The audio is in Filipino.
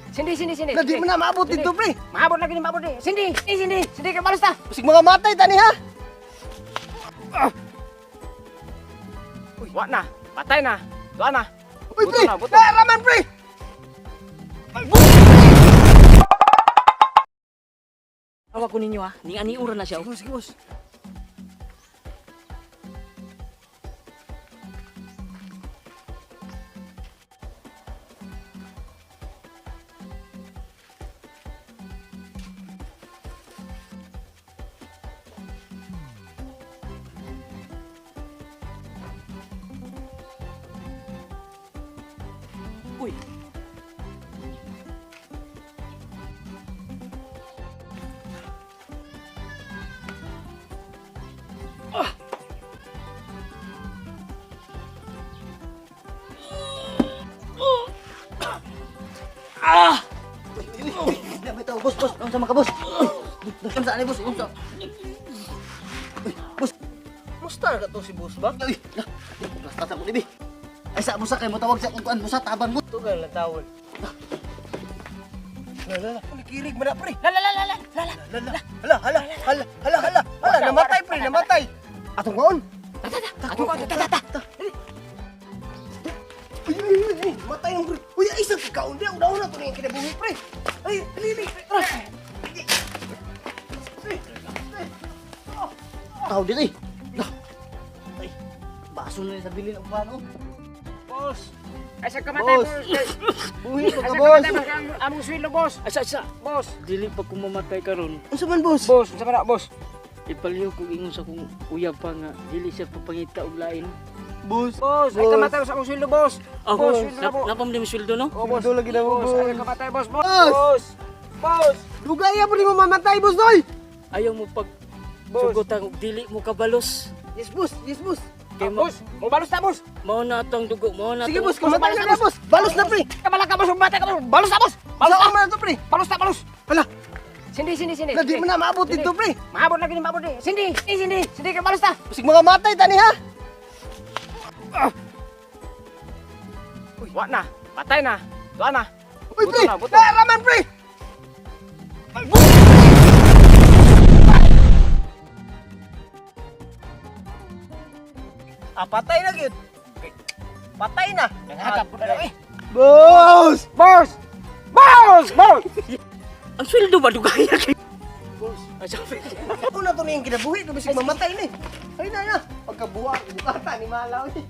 Sindi, sindi, sindi. Di mo na maabot dito, pre. Maabot lagi ni, maabot ni. Sindi, sindi, sindi ka balas ta. Bisig mga matay tani ha. Uy, wa na. Patay na. Wa na. Uy, Buto pre. na, buto. Raman, pre. Awak ko ninyo ha. Ning ani ura na siya. Sige, sige, boss. Uy. May tao, boss, boss. Ano sama ka, boss? Ano saan ni boss? Ano saan? Boss. Musta ka to si boss ba? Ay, basta mo libi. Ay sa busa kay mo tawag sa kuan busa taban mo. Tugal na tawol. Lala, kirig mo na pre. Lala, lala, lala, lala. Hala, namatay pre, namatay. Atong kaon. Ato ka, tata. Ay, matay yung pre. Uy, isang kaon dia, una-una to ning kinabuhi pre. Ay, dali. Tao dili. Ay, baso na sa bilin ang pano. Boss. Ay sa kamatay, Boss. boss. Buhi ko Ay ka, sa boss. kamatay, boss. Among swilo, boss. Asa. Boss. Dili pa ko mamatay karon. Unsa man, boss? Boss, sa mana, boss. Ipaliw ko ingon sa kong uyab pa nga dili siya papangita og lain. Boss. Boss, ay kamatay sa among swilo, boss. Ako, Boss, sweldo na, boss. napam din sweldo no? Oh, boss. Sweldo lagi na mo, Boss, boss. ay kamatay, boss. Boss. Boss. Dugay ya pud mo mamatay, boss doy. Ayaw mo pag sugutan og dili mo kabalos. Yes, boss. Yes, boss. Kay Boss, mo balos na, boss. mao na atong dugo, mao na Sige, atong- boss, kumatay na, boss. Balos na, pre. Kamala ka, boss. Matay ka, boss. Balos na, boss. Balos Balos na. na to, pre. Balos na, balos. Hala, Sindi, sindi, sindi. di mo na maabot Sindi. dito, pre. Maabot lagi ni, maabot ni. Sindi, sindi, sindi ka balos na. Bisig mga matay tani ha. Uy, wa na. Patay na. Wa na. Uy, Buto pre. na, buto. Raman, pre. Patay na gyud. Patay na. Nangagap po na, eh. Boss. Boss! Boss! Boss! Ang sweldo ba dugay kay? Boss. Asa. Una to ning kinabuhi, bisig mamatay ni. Ay na. Pagkabuha, bukata ni malaw ni.